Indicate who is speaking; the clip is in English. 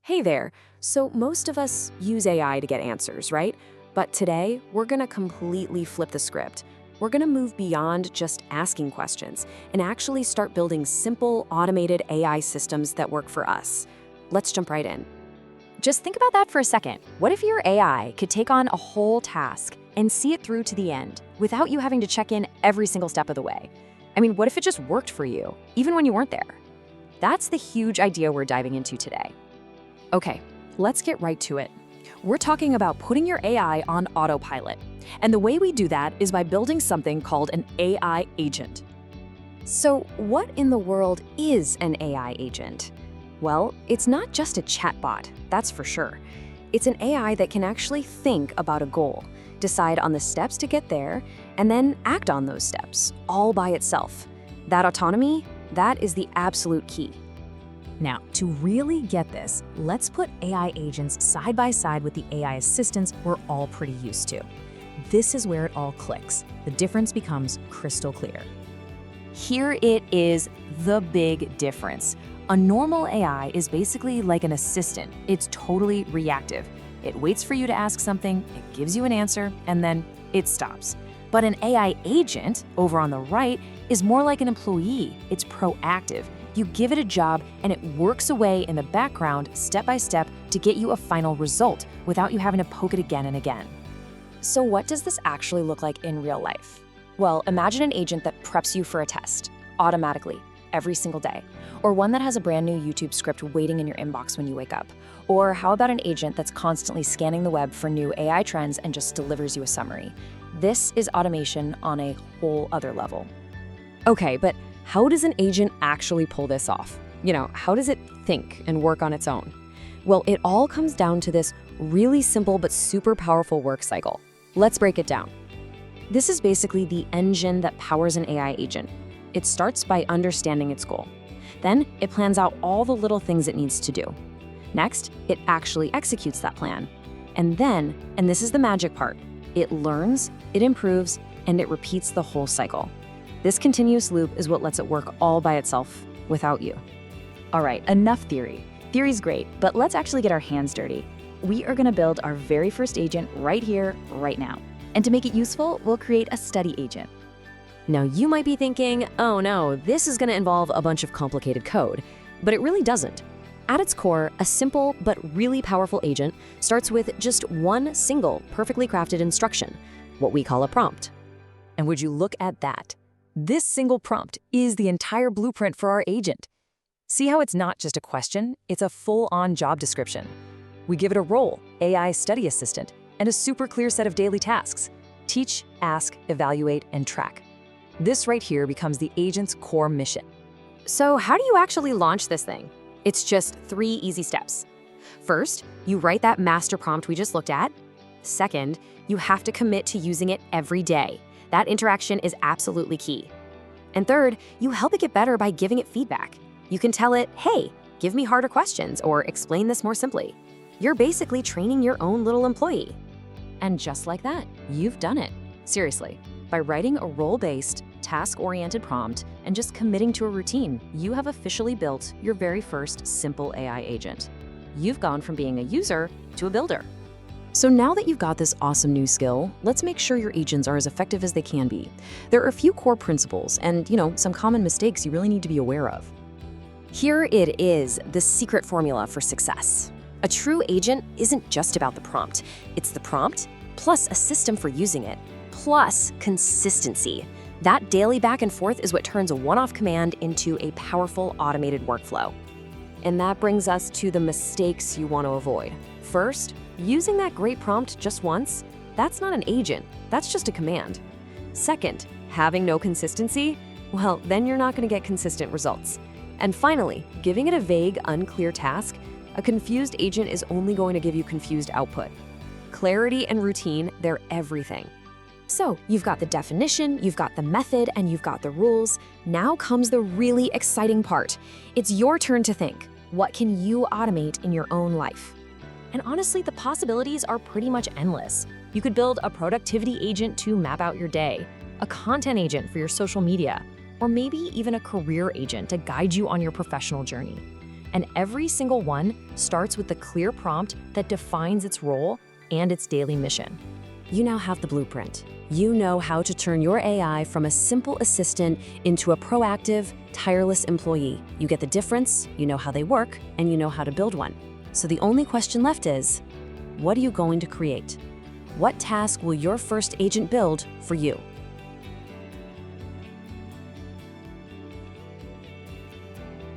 Speaker 1: Hey there. So most of us use AI to get answers, right? But today, we're going to completely flip the script. We're going to move beyond just asking questions and actually start building simple, automated AI systems that work for us. Let's jump right in.
Speaker 2: Just think about that for a second. What if your AI could take on a whole task and see it through to the end without you having to check in every single step of the way? I mean, what if it just worked for you, even when you weren't there? That's the huge idea we're diving into today.
Speaker 1: Okay, let's get right to it. We're talking about putting your AI on autopilot. And the way we do that is by building something called an AI agent. So, what in the world is an AI agent? Well, it's not just a chatbot, that's for sure. It's an AI that can actually think about a goal, decide on the steps to get there, and then act on those steps, all by itself. That autonomy, that is the absolute key.
Speaker 2: Now, to really get this, let's put AI agents side by side with the AI assistants we're all pretty used to. This is where it all clicks. The difference becomes crystal clear. Here it is, the big difference. A normal AI is basically like an assistant. It's totally reactive. It waits for you to ask something, it gives you an answer, and then it stops. But an AI agent, over on the right, is more like an employee. It's proactive. You give it a job, and it works away in the background, step by step, to get you a final result without you having to poke it again and again.
Speaker 1: So what does this actually look like in real life? Well, imagine an agent that preps you for a test, automatically, every single day. Or one that has a brand new YouTube script waiting in your inbox when you wake up. Or how about an agent that's constantly scanning the web for new AI trends and just delivers you a summary? This is automation on a whole other level. Okay, but how does an agent actually pull this off? How does it think and work on its own? Well, it all comes down to this really simple but super powerful work cycle. Let's break it down. This is basically the engine that powers an AI agent. It starts by understanding its goal. Then it plans out all the little things it needs to do. Next, it actually executes that plan. And then, and this is the magic part, it learns, it improves, and it repeats the whole cycle. This continuous loop is what lets it work all by itself, without you.
Speaker 2: All right, enough theory. Theory's great, but let's actually get our hands dirty. We are gonna build our very first agent right here, right now. And to make it useful, we'll create a study agent.
Speaker 1: Now you might be thinking, oh no, this is gonna involve a bunch of complicated code, but it really doesn't. At its core, a simple but really powerful agent starts with just one single perfectly crafted instruction, what we call a prompt. And would you look at that? This single prompt is the entire blueprint for our agent. See how it's not just a question, it's a full-on job description. We give it a role, AI study assistant, and a super clear set of daily tasks. Teach, ask, evaluate, and track. This right here becomes the agent's core mission. So how do you actually launch this thing? It's just 3 easy steps. First, you write that master prompt we just looked at. Second, you have to commit to using it every day. That interaction is absolutely key. And third, you help it get better by giving it feedback. You can tell it, hey, give me harder questions or explain this more simply. You're basically training your own little employee. And just like that, you've done it. Seriously, by writing a role-based, task-oriented prompt and just committing to a routine, you have officially built your very first simple AI agent. You've gone from being a user to a builder. So now that you've got this awesome new skill, let's make sure your agents are as effective as they can be. There are a few core principles and, some common mistakes you really need to be aware of. Here it is, the secret formula for success. A true agent isn't just about the prompt. It's the prompt, plus a system for using it, plus consistency. That daily back and forth is what turns a one-off command into a powerful automated workflow. And that brings us to the mistakes you want to avoid. First, using that great prompt just once, that's not an agent, that's just a command. Second, having no consistency, well, then you're not going to get consistent results. And finally, giving it a vague, unclear task, a confused agent is only going to give you confused output. Clarity and routine, they're everything. So, you've got the definition, you've got the method, and you've got the rules. Now comes the really exciting part. It's your turn to think. What can you automate in your own life? And honestly, the possibilities are pretty much endless. You could build a productivity agent to map out your day, a content agent for your social media, or maybe even a career agent to guide you on your professional journey.
Speaker 2: And every single one starts with the clear prompt that defines its role and its daily mission.
Speaker 1: You now have the blueprint. You know how to turn your AI from a simple assistant into a proactive, tireless employee. You get the difference, you know how they work, and you know how to build one. So the only question left is, what are you going to create? What task will your first agent build for you?